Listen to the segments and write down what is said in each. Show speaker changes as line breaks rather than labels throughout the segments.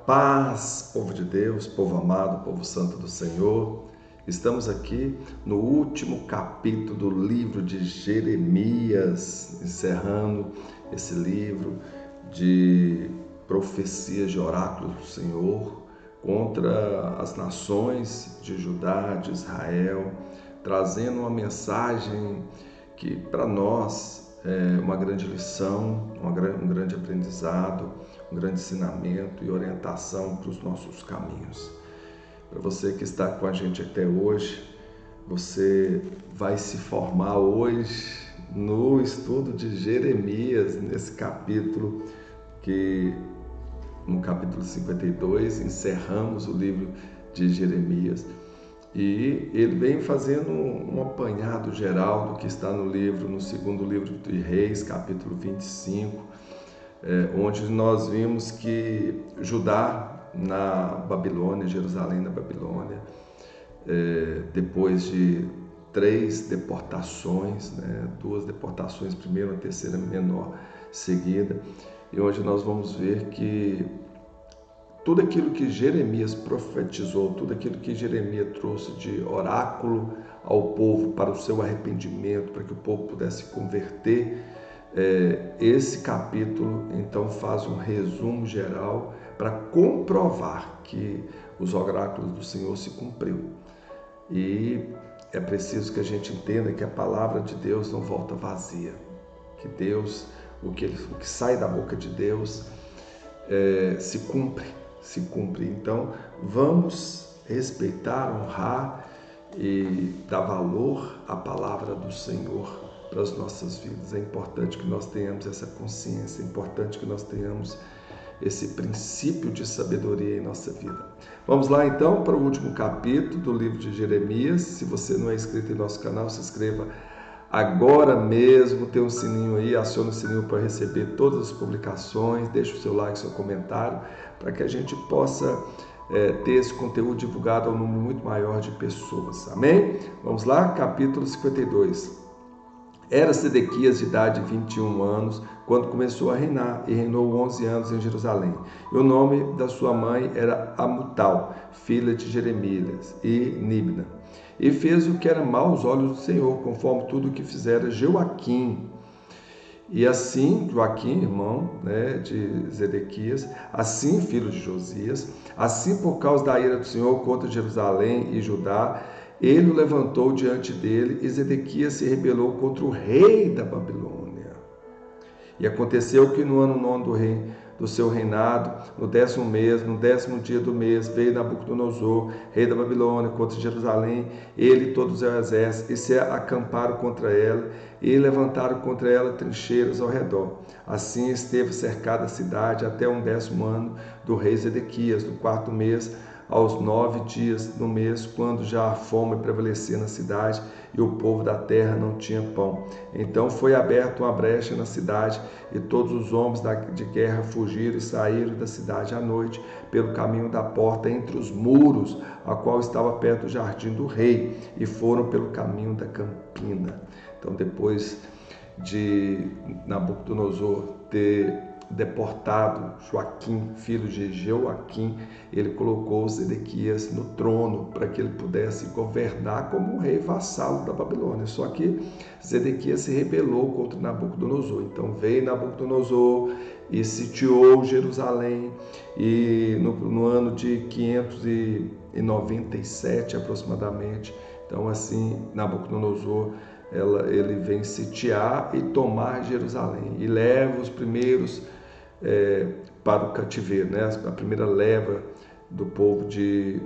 Paz, povo de Deus, povo amado, povo santo do Senhor. Estamos aqui no último capítulo do livro de Jeremias, encerrando esse livro de profecias de oráculos do Senhor contra as nações de Judá, de Israel, trazendo uma mensagem que para nós é uma grande lição, um grande aprendizado, um grande ensinamento e orientação para os nossos caminhos. Para você que está com a gente até hoje, você vai se formar hoje no estudo de Jeremias, nesse capítulo que, no capítulo 52, encerramos o livro de Jeremias. E ele vem fazendo um apanhado geral do que está no livro, no segundo livro de Reis, capítulo 25, onde nós vimos que Judá na Babilônia, Jerusalém na Babilônia, depois de 3 deportações, duas deportações, primeiro, a terceira menor seguida, e onde nós vamos ver que tudo aquilo que Jeremias profetizou, tudo aquilo que Jeremias trouxe de oráculo ao povo para o seu arrependimento, para que o povo pudesse converter, esse capítulo então faz um resumo geral para comprovar que os oráculos do Senhor se cumpriu. E é preciso que a gente entenda que a palavra de Deus não volta vazia, que Deus, o que sai da boca de Deus se cumpre. Então, vamos respeitar, honrar e dar valor à palavra do Senhor para as nossas vidas. É importante que nós tenhamos essa consciência, é importante que nós tenhamos esse princípio de sabedoria em nossa vida. Vamos lá então para o último capítulo do livro de Jeremias. Se você não é inscrito em nosso canal, se inscreva agora mesmo, tem um sininho aí, acione o sininho para receber todas as publicações, deixe o seu like, seu comentário, para que a gente possa ter esse conteúdo divulgado a um número muito maior de pessoas, amém? Vamos lá, capítulo 52. Era Sedequias de idade de 21 anos, quando começou a reinar, e reinou 11 anos em Jerusalém. E o nome da sua mãe era Amutal, filha de Jeremias e Nibna. E fez o que era mau aos olhos do Senhor, conforme tudo o que fizera Joaquim. E assim, Joaquim, irmão de Zedequias, assim, filho de Josias, assim por causa da ira do Senhor contra Jerusalém e Judá, ele o levantou diante dele, e Zedequias se rebelou contra o rei da Babilônia. E aconteceu que no ano 9 do seu reinado, no 10º mês, no 10º dia do mês, veio Nabucodonosor, rei da Babilônia, contra Jerusalém, ele e todos os seus exércitos, e se acamparam contra ela, e levantaram contra ela trincheiras ao redor. Assim esteve cercada a cidade até o 10º ano do rei Zedequias, no 4º mês, aos 9 dias do mês, quando já a fome prevalecia na cidade e o povo da terra não tinha pão. Então foi aberta uma brecha na cidade, e todos os homens de guerra fugiram e saíram da cidade à noite pelo caminho da porta entre os muros, a qual estava perto do jardim do rei, e foram pelo caminho da campina. Então, depois de Nabucodonosor ter deportado Joaquim, filho de Joaquim, ele colocou Zedequias no trono para que ele pudesse governar como um rei vassalo da Babilônia. Só que Zedequias se rebelou contra Nabucodonosor. Então veio Nabucodonosor e sitiou Jerusalém, e no ano de 597 aproximadamente. Então assim, Nabucodonosor ele vem sitiar e tomar Jerusalém e leva os primeiros para o cativeiro, a primeira leva do povo de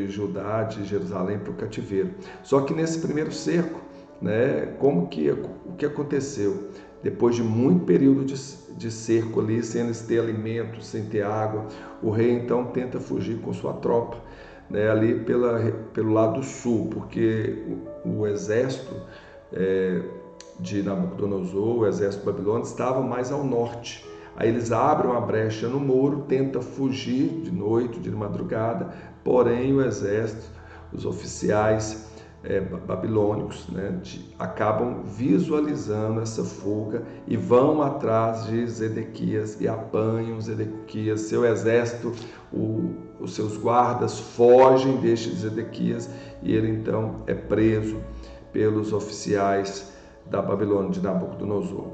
Judá, de Jerusalém, para o cativeiro. Só que nesse primeiro cerco, o que aconteceu? Depois de muito período de cerco ali, sem ter alimento, sem ter água, o rei então tenta fugir com sua tropa, ali pelo lado sul, porque o exército de Nabucodonosor, o exército babilônico, estava mais ao norte. Aí eles abrem uma brecha no muro, tentam fugir de noite, de madrugada, porém o exército, os oficiais babilônicos, né, acabam visualizando essa fuga e vão atrás de Zedequias e apanham Zedequias, seu exército, os seus guardas fogem deste Zedequias e ele então é preso pelos oficiais da Babilônia de Nabucodonosor.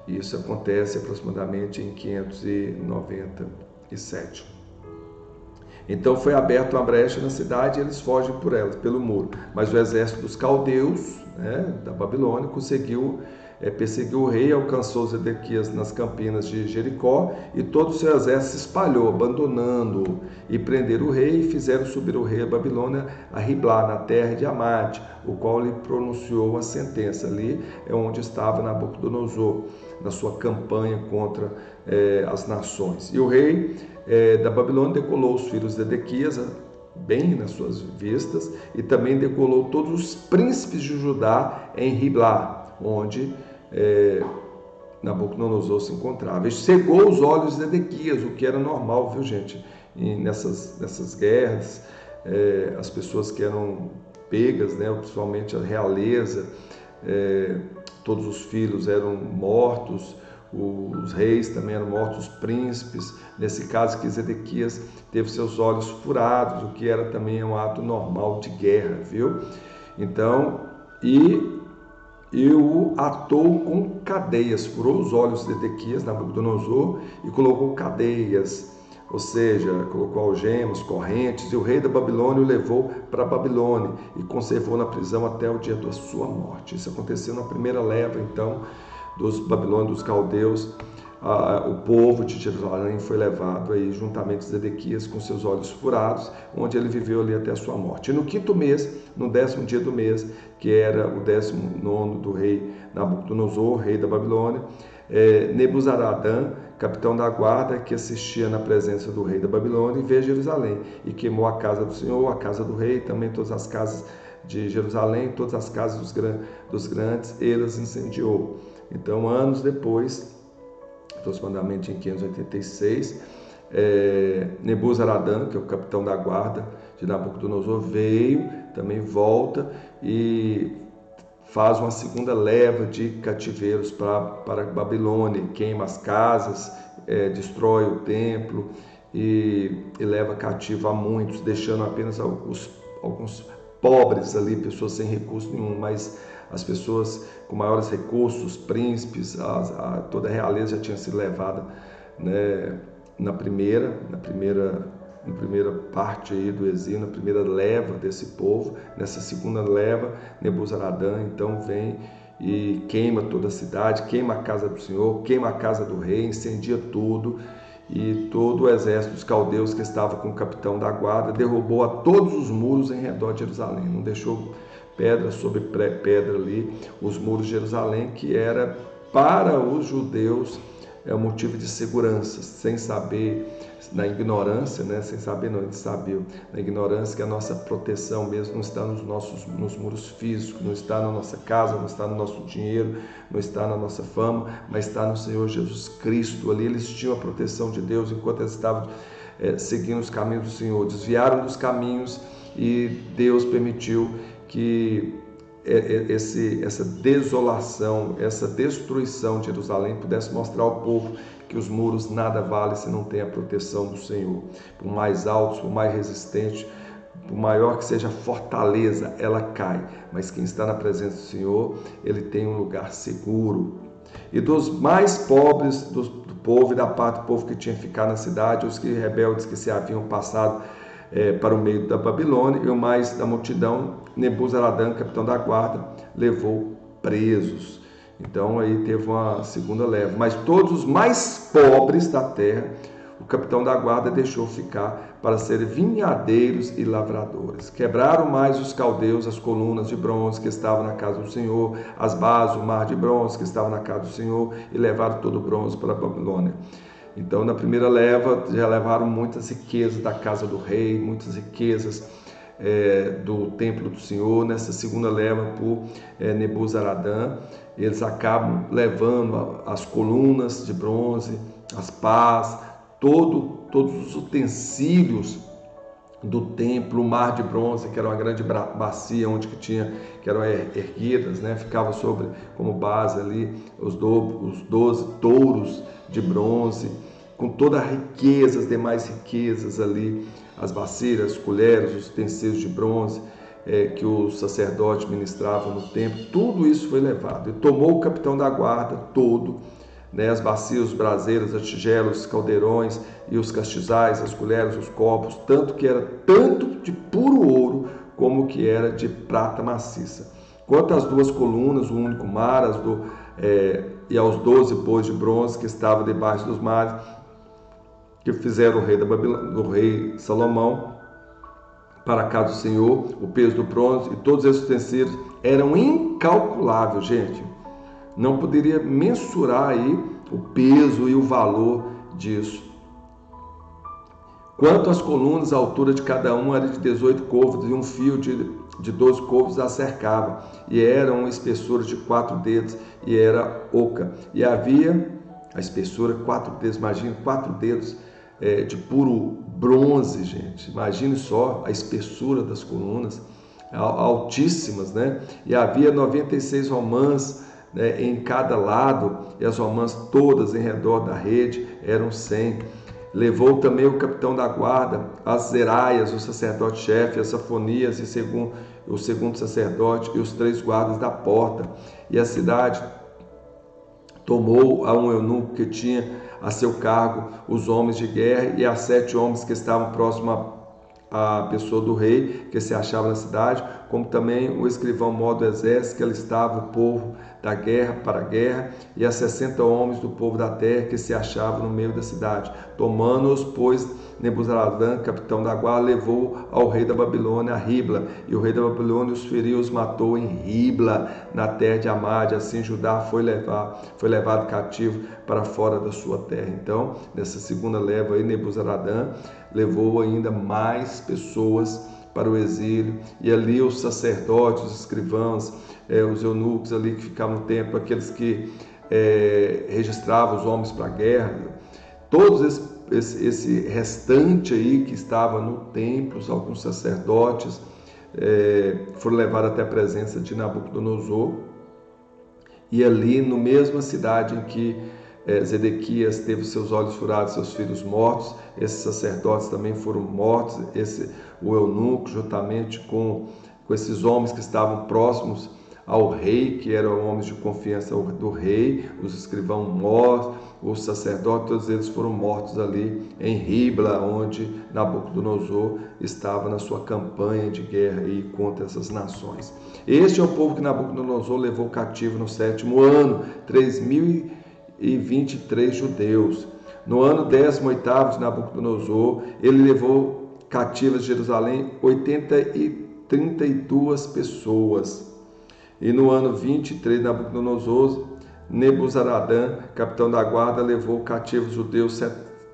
Isso acontece aproximadamente em 597. Então foi aberta uma brecha na cidade e eles fogem por ela, pelo muro. Mas o exército dos caldeus, né, da Babilônia, conseguiu perseguiu o rei, alcançou Zedequias nas campinas de Jericó e todo o seu exército se espalhou, abandonando-o, e prenderam o rei e fizeram subir o rei da Babilônia a Riblá, na terra de Amate, o qual lhe pronunciou a sentença. Ali é onde estava Nabucodonosor, na sua campanha contra as nações. E o rei da Babilônia decolou os filhos de Zedequias, bem nas suas vistas, e também decolou todos os príncipes de Judá em Riblá, onde Nabucodonosor se encontrava. E cegou os olhos de Zedequias, o que era normal, viu, gente? E nessas guerras, as pessoas que eram pegas, né, principalmente a realeza, todos os filhos eram mortos, os reis também eram mortos, os príncipes. Nesse caso que Zedequias teve seus olhos furados, o que era também um ato normal de guerra, viu? Então, e o atou com cadeias, furou os olhos de Zedequias, Nabucodonosor, e colocou cadeias, ou seja, colocou algemas, correntes, e o rei da Babilônia o levou para a Babilônia e conservou na prisão até o dia da sua morte. Isso aconteceu na primeira leva, então, dos babilônios, dos caldeus. O povo de Jerusalém foi levado aí juntamente a Zedequias com seus olhos furados, onde ele viveu ali até a sua morte. E no quinto mês, no 10º dia do mês, que era o 19º do rei Nabucodonosor, rei da Babilônia, Nebuzaradã, capitão da guarda, que assistia na presença do rei da Babilônia, veio a Jerusalém e queimou a casa do Senhor, a casa do rei, também todas as casas de Jerusalém, todas as casas dos grandes, ele as incendiou. Então, anos depois, aproximadamente em 586, Nebuzaradã, que é o capitão da guarda de Nabucodonosor, veio, também volta e faz uma segunda leva de cativeiros para a Babilônia, queima as casas, destrói o templo e leva cativo a muitos, deixando apenas alguns pobres ali, pessoas sem recurso nenhum, mas as pessoas com maiores recursos, príncipes, toda a realeza já tinha sido levada, né, na primeira parte aí do exílio, na primeira leva desse povo. Nessa segunda leva, Nebuzaradã então vem e queima toda a cidade, queima a casa do Senhor, queima a casa do rei, incendia tudo, e todo o exército dos caldeus que estava com o capitão da guarda derrubou a todos os muros em redor de Jerusalém, não deixou pedra sobre pedra ali, os muros de Jerusalém, que era para os judeus um motivo de segurança, sem saber, na ignorância, né? Sem saber não, a gente sabia, na ignorância, que a nossa proteção mesmo não está nos muros físicos, não está na nossa casa, não está no nosso dinheiro, não está na nossa fama, mas está no Senhor Jesus Cristo. Ali eles tinham a proteção de Deus enquanto eles estavam seguindo os caminhos do Senhor, desviaram dos caminhos e Deus permitiu que essa desolação, essa destruição de Jerusalém pudesse mostrar ao povo que os muros nada valem se não tem a proteção do Senhor. Por mais altos, por mais resistentes, por maior que seja a fortaleza, ela cai. Mas quem está na presença do Senhor, ele tem um lugar seguro. E dos mais pobres do povo e da parte do povo que tinha ficado na cidade, os rebeldes que se haviam passado para o meio da Babilônia, e o mais da multidão, Nebuzaradã, capitão da guarda, levou presos. Então aí teve uma segunda leva. Mas todos os mais pobres da terra, o capitão da guarda deixou ficar para serem vinhadeiros e lavradores. Quebraram mais os caldeus as colunas de bronze que estavam na casa do Senhor, as bases, o mar de bronze que estava na casa do Senhor, e levaram todo o bronze para a Babilônia. Então, na primeira leva, já levaram muitas riquezas da casa do rei, muitas riquezas do templo do Senhor. Nessa segunda leva, por Nebuzaradã, eles acabam levando as colunas de bronze, as pás, todos os utensílios do templo, o mar de bronze, que era uma grande bacia onde que eram erguidas, né? Ficava sobre como base ali os 12 touros de bronze, com toda a riqueza, as demais riquezas ali, as vasilhas, as colheres, os utensílios de bronze que os sacerdotes ministravam no templo, tudo isso foi levado. E tomou o capitão da guarda todo, né, as bacias, os braseiros, as tigelas, os caldeirões e os castizais, as colheres, os copos, tanto que era tanto de puro ouro como que era de prata maciça. Quanto às duas colunas, o único mar, e aos 12 bois de bronze que estavam debaixo dos mares, que fizeram o rei Salomão para a casa do Senhor, o peso do bronze e todos esses utensílios eram incalculáveis, gente. Não poderia mensurar aí o peso e o valor disso. Quanto às colunas, a altura de cada uma era de 18 côvados e um fio de 12 côvados a cercava, e era uma espessura de 4 dedos e era oca. E havia a espessura 4 dedos, imagine 4 dedos de puro bronze, gente. Imagine só a espessura das colunas, altíssimas, né? E havia 96 romãs, né, em cada lado, e as romãs todas em redor da rede eram 100. Levou também o capitão da guarda, as zeraias, o sacerdote-chefe, as safonias e o segundo sacerdote e os 3 guardas da porta. E a cidade tomou a um eunuco que tinha a seu cargo os homens de guerra e a 7 homens que estavam próximos a pessoa do rei que se achava na cidade, como também o escrivão mor do exército, que alistava o povo da guerra para a guerra, e a 60 homens do povo da terra que se achavam no meio da cidade. Tomando-os, pois, Nebuzaradã, capitão da guarda, levou ao rei da Babilônia a Ribla, e o rei da Babilônia os feriu e os matou em Ribla, na terra de Amade. Assim Judá foi levado cativo para fora da sua terra. Então, nessa segunda leva aí, Nebuzaradã levou ainda mais pessoas para o exílio, e ali os sacerdotes, os escrivãos, os eunucos ali que ficavam no templo, aqueles que registravam os homens para a guerra, todos esse restante aí que estava no templo, alguns sacerdotes, foram levados até a presença de Nabucodonosor, e ali, no mesma cidade em que Zedequias teve seus olhos furados, seus filhos mortos, esses sacerdotes também foram mortos, o eunuco, juntamente com esses homens que estavam próximos ao rei, que eram homens de confiança do rei, os escrivãos mortos, os sacerdotes, todos eles foram mortos ali em Ribla, onde Nabucodonosor estava na sua campanha de guerra aí contra essas nações. Este é o povo que Nabucodonosor levou cativo no 7º ano, 3.023 judeus. No ano 18º de Nabucodonosor, ele levou cativas de Jerusalém 32 pessoas. E no ano 23 de Nabucodonosor, Nebuzaradã, capitão da guarda, levou cativos judeus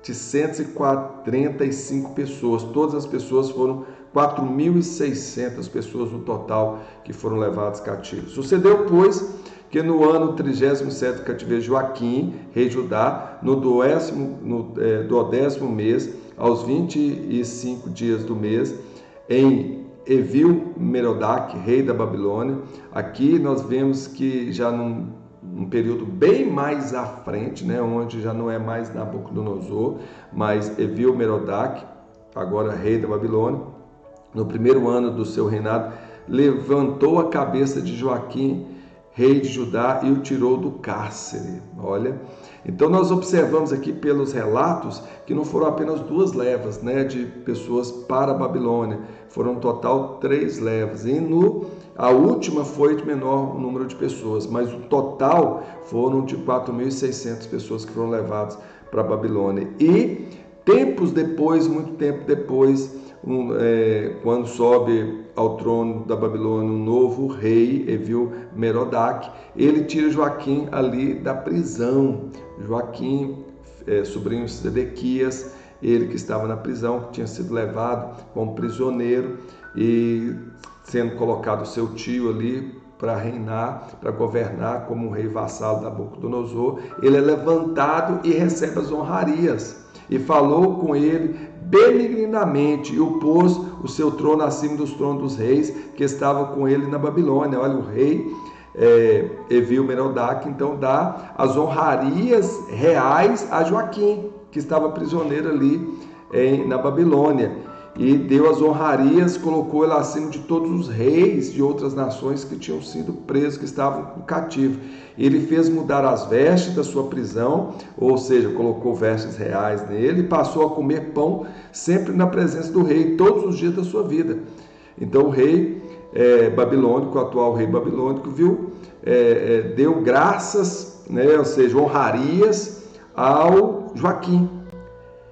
745 pessoas. Todas as pessoas foram 4.600 pessoas no total que foram levadas cativos. Sucedeu, pois, que no ano 37º cativeiro de Joaquim, rei de Judá, no 10º mês, aos 25 dias do mês, em Evil-Merodach, rei da Babilônia. Aqui nós vemos que já num período bem mais à frente, né, onde já não é mais Nabucodonosor, mas Evil-Merodach, agora rei da Babilônia, no 1º ano do seu reinado, levantou a cabeça de Joaquim, rei de Judá, e o tirou do cárcere. Olha, então nós observamos aqui pelos relatos que não foram apenas 2 levas, né, de pessoas para a Babilônia, foram no total 3 levas, e a última foi de menor número de pessoas, mas o total foram de 4.600 pessoas que foram levadas para a Babilônia. E tempos depois, muito tempo depois, quando sobe ao trono da Babilônia um novo rei, Evil-Merodach, ele tira Joaquim ali da prisão. Joaquim, sobrinho de Zedequias, ele que estava na prisão, que tinha sido levado como prisioneiro e sendo colocado seu tio ali para reinar, para governar como um rei vassalo da Nabucodonosor, ele é levantado e recebe as honrarias. E falou com ele benignamente e o pôs o seu trono acima dos tronos dos reis que estavam com ele na Babilônia. Olha, o rei Evil-Merodach então dá as honrarias reais a Joaquim, que estava prisioneiro ali na Babilônia, e deu as honrarias, colocou ele acima de todos os reis de outras nações que tinham sido presos, que estavam cativos. Ele fez mudar as vestes da sua prisão, ou seja, colocou vestes reais nele, e passou a comer pão sempre na presença do rei, todos os dias da sua vida. Então o rei babilônico, o atual rei babilônico, deu graças, ou seja, honrarias ao Joaquim.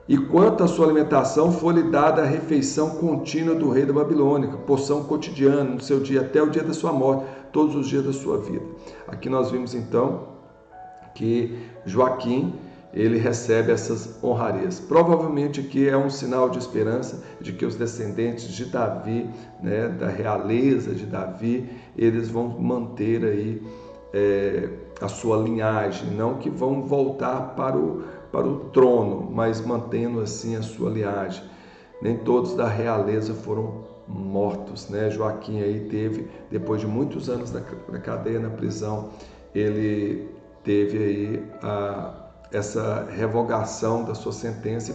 E quanto à sua alimentação, foi-lhe dada a refeição contínua do rei da Babilônia, porção cotidiana no seu dia, até o dia da sua morte, todos os dias da sua vida. Aqui nós vimos então que Joaquim, ele recebe essas honrarias. Provavelmente aqui é um sinal de esperança de que os descendentes de Davi, da realeza de Davi, eles vão manter aí a sua linhagem, não que vão voltar para o trono, mas mantendo assim a sua linhagem. Nem todos da realeza foram mortos, Joaquim aí teve, depois de muitos anos na cadeia, na prisão, ele teve aí essa revogação da sua sentença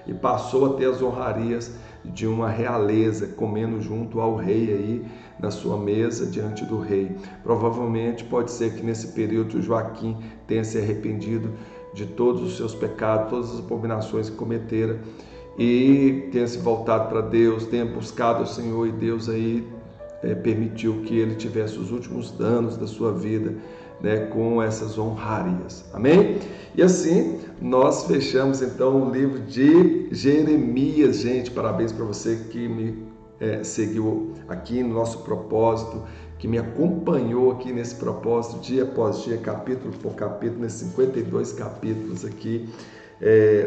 e passou a ter as honrarias de uma realeza, comendo junto ao rei aí na sua mesa diante do rei. Provavelmente pode ser que nesse período Joaquim tenha se arrependido de todos os seus pecados, todas as abominações que cometera, e tenha se voltado para Deus, tenha buscado o Senhor, e Deus aí permitiu que ele tivesse os últimos anos da sua vida com essas honrarias. Amém? E assim nós fechamos então o livro de Jeremias. Gente, parabéns para você que me seguiu aqui no nosso propósito, que me acompanhou aqui nesse propósito dia após dia, capítulo por capítulo, nesses 52 capítulos aqui,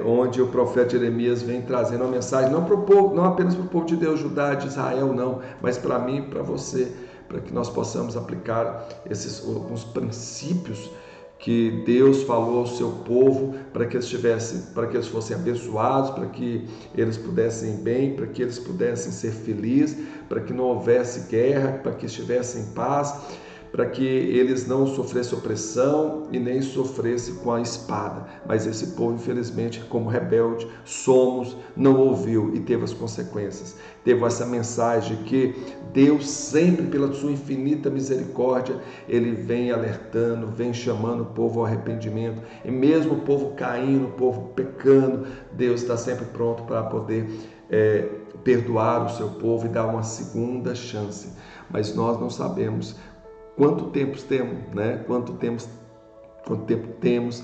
onde o profeta Jeremias vem trazendo uma mensagem não apenas para o povo de Deus, Judá, de Israel, não, mas para mim e para você, para que nós possamos aplicar alguns princípios que Deus falou ao seu povo, para que eles fossem abençoados, para que eles pudessem ir bem, para que eles pudessem ser felizes, para que não houvesse guerra, para que estivessem em paz, para que eles não sofressem opressão e nem sofressem com a espada. Mas esse povo, infelizmente, como rebelde somos, não ouviu e teve as consequências. Teve essa mensagem que Deus sempre, pela sua infinita misericórdia, ele vem alertando, vem chamando o povo ao arrependimento. E mesmo o povo caindo, o povo pecando, Deus está sempre pronto para poder perdoar o seu povo e dar uma segunda chance. Mas nós não sabemos quanto tempo temos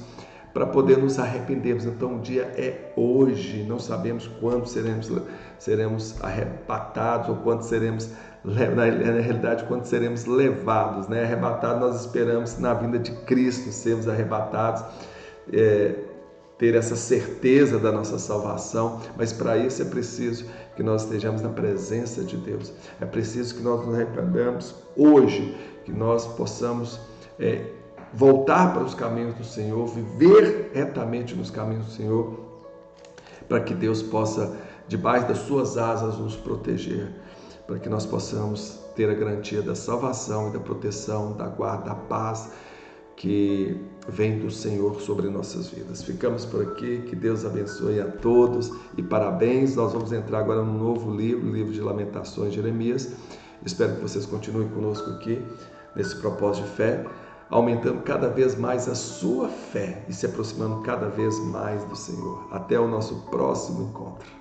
para poder nos arrependermos. Então o dia é hoje. Não sabemos quando seremos arrebatados, ou quando seremos, na realidade, quando seremos levados, arrebatados, nós esperamos na vinda de Cristo sermos arrebatados, ter essa certeza da nossa salvação, mas para isso é preciso que nós estejamos na presença de Deus. É preciso que nós nos arrependamos hoje, que nós possamos voltar para os caminhos do Senhor, viver retamente nos caminhos do Senhor, para que Deus possa, debaixo das suas asas, nos proteger, para que nós possamos ter a garantia da salvação e da proteção, da guarda, da paz que vem do Senhor sobre nossas vidas. Ficamos por aqui, que Deus abençoe a todos e parabéns. Nós vamos entrar agora num novo livro, o livro de Lamentações, Jeremias. Espero que vocês continuem conosco aqui nesse propósito de fé, aumentando cada vez mais a sua fé e se aproximando cada vez mais do Senhor. Até o nosso próximo encontro.